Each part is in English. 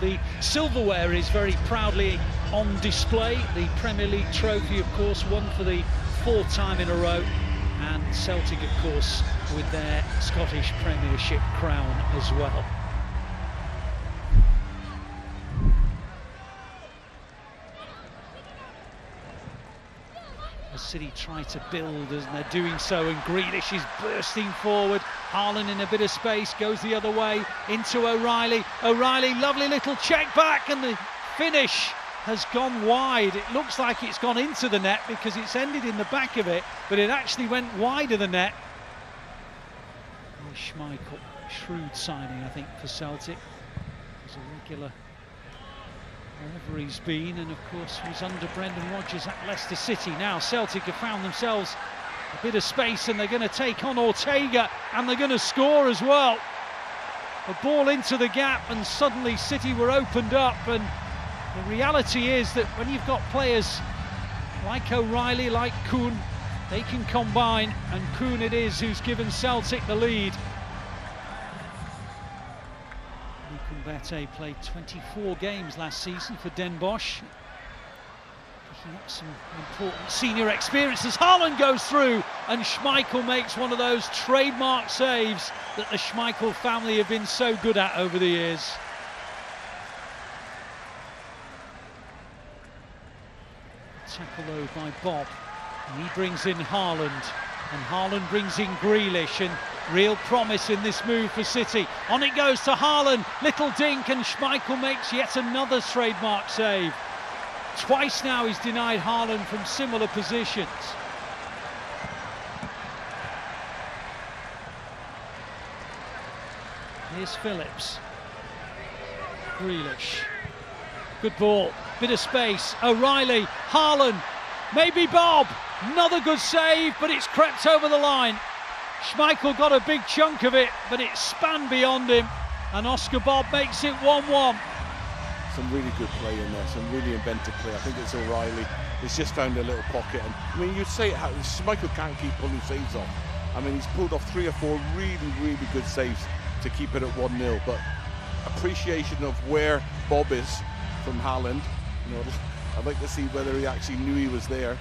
the silverware is very proudly on display. The Premier League trophy, of course, won for the 4th time in a row, and Celtic, of course, with their Scottish Premiership crown as well. As City try to build, and they're doing so, and Grealish is bursting forward. Haaland in a bit of space, goes the other way into O'Reilly. O'Reilly, lovely little check back, and the finish has gone wide. It looks like it's gone into the net because it's ended in the back of it, but it actually went wide of the net. Schmeichel, shrewd signing, I think, for Celtic. He's a regular wherever he's been, and of course was under Brendan Rodgers at Leicester City. Now Celtic have found themselves a bit of space, and they're going to take on Ortega, and they're going to score as well. A ball into the gap, and suddenly City were opened up. And the reality is that when you've got players like O'Reilly, like Kuhn, they can combine, and Kuhn it is who's given Celtic the lead. Mbete played 24 games last season for Den Bosch, picking up some important senior experience as Haaland goes through, and Schmeichel makes one of those trademark saves that the Schmeichel family have been so good at over the years. Tackle though by Bob, and he brings in Haaland, and Haaland brings in Grealish, and real promise in this move for City. On it goes to Haaland, little dink, and Schmeichel makes yet another trademark save. Twice now he's denied Haaland from similar positions. Here's Phillips. Grealish. Good ball, bit of space. O'Reilly, Haaland, maybe Bob. Another good save, but it's crept over the line. Schmeichel got a big chunk of it, but it spanned beyond him, and Oscar Bob makes it 1-1. Some really good play in there, some really inventive play. I think it's O'Reilly. He's just found a little pocket, and I mean, you'd say Schmeichel can't keep pulling saves off. I mean, he's pulled off 3 or 4 really good saves to keep it at 1-0, but appreciation of where Bob is from Haaland. You know, I'd like to see whether he actually knew he was there.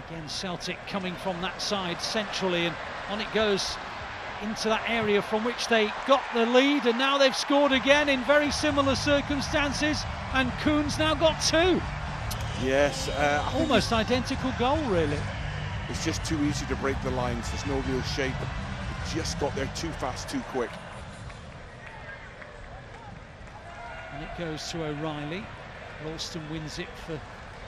Again, Celtic coming from that side centrally, and on it goes into that area from which they got the lead, and now they've scored again in very similar circumstances, and Kuhn's now got 2. Yes. Almost identical goal, really. It's just too easy to break the lines. There's no real shape. It just got there too fast, too quick. And it goes to O'Reilly. Ralston wins it for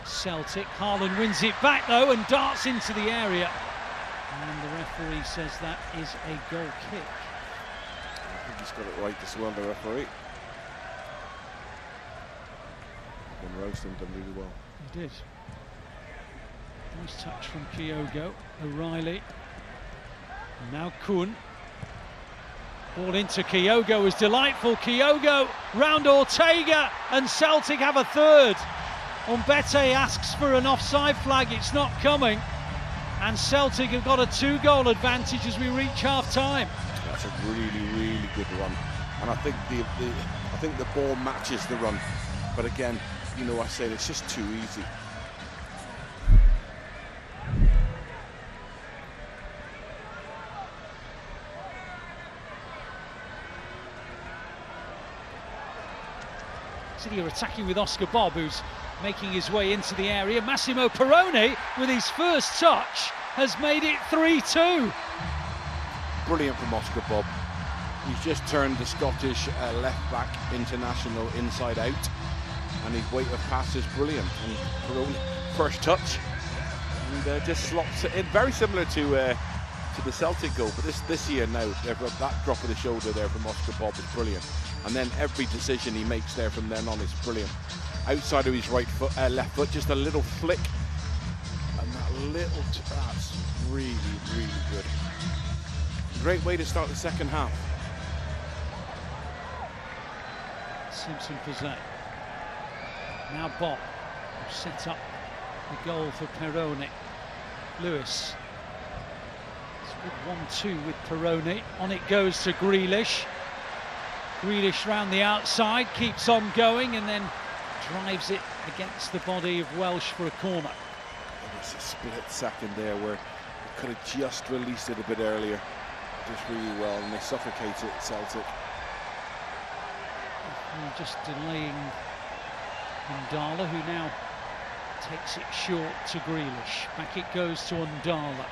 Celtic. Haaland wins it back though and darts into the area, and the referee says that is a goal kick. I think he's got it right as well, the referee. And Ralston done really well. He did. Nice touch from Kyogo. O'Reilly. Now Kuhn. Ball into Kyogo was delightful. Kyogo round Ortega, and Celtic have a third. Mbete asks for an offside flag, it's not coming, and Celtic have got a 2-goal advantage as we reach half-time. That's a really good run, and I think the ball matches the run, but again, you know, I said it's just too easy. City are attacking with Oscar Bob, who's making his way into the area. Massimo Perrone, with his first touch, has made it 3-2. Brilliant from Oscar Bob. He's just turned the Scottish left-back international inside out, and his weight of pass is brilliant. And Perrone, first touch, and just slots it in. Very similar to the Celtic goal, but this year now, that drop of the shoulder there from Oscar Bob is brilliant. And then every decision he makes there from then on is brilliant. Outside of his right foot, left foot, just a little flick, and that's really good. Great way to start the second half. Simpson Pizzet. Now Bob set up the goal for Perrone. Lewis. It's Good 1-2 with Peroni. On it goes to Grealish. Grealish round the outside, keeps on going and then drives it against the body of Welsh for a corner. It's a split second there where he could have just released it a bit earlier. Just really well, and they suffocate it, Celtic. Just delaying Undala, who now takes it short to Grealish. Back it goes to Undala.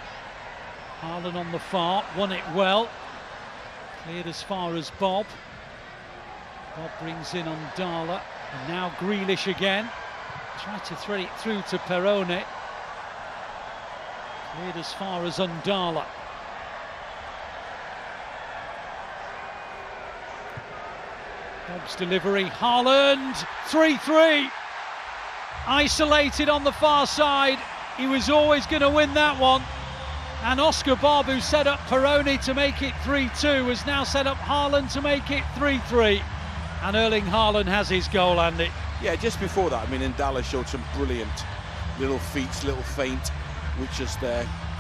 Haaland on the far, won it well. Cleared as far as Bob. Bob brings in Undala, and now Grealish again. Tried to thread it through to Peroni. Cleared as far as Undala. Bob's delivery, Haaland, 3-3. Isolated on the far side, he was always going to win that one. And Oscar Bob, who set up Peroni to make it 3-2, has now set up Haaland to make it 3-3. And Erling Haaland has his goal, Andy. Yeah, just before that, I mean, Undala showed some brilliant little feats, little feint, which just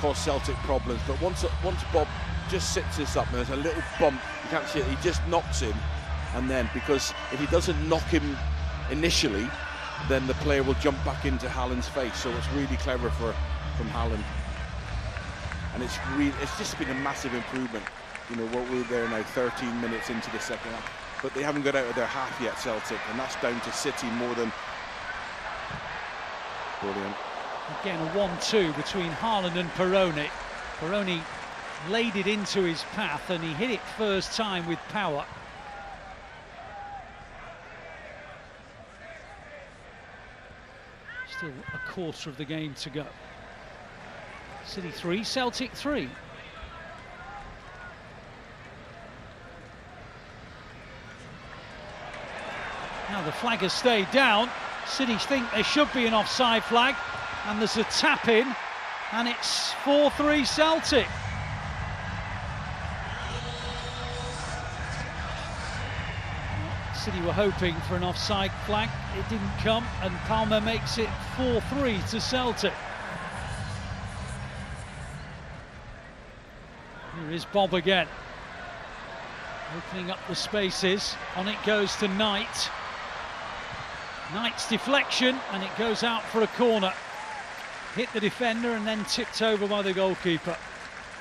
caused Celtic problems. But once Bob just sits this up, and there's a little bump, you can't see it, he just knocks him. And then, because if he doesn't knock him initially, then the player will jump back into Haaland's face. So it's really clever from Haaland. And it's just been a massive improvement. You know, what we're there now, 13 minutes into the second half. But they haven't got out of their half yet, Celtic, and that's down to City more than... Brilliant. Again, a 1-2 between Haaland and Peroni. Peroni laid it into his path, and he hit it first time with power. Still a quarter of the game to go. City 3, Celtic 3. Now the flag has stayed down. City think there should be an offside flag, and there's a tap in, and it's 4-3 Celtic. City were hoping for an offside flag, it didn't come, and Palmer makes it 4-3 to Celtic. Here is Bob again, opening up the spaces. On it goes to Knight. Knight's deflection, and it goes out for a corner. Hit the defender and then tipped over by the goalkeeper.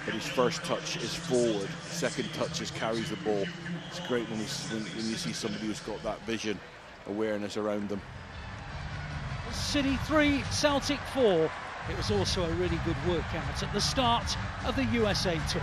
But his first touch is forward, second touch is carries the ball. It's great when you see somebody who's got that vision, awareness around them. City 3, Celtic 4. It was also a really good workout at the start of the USA Tour.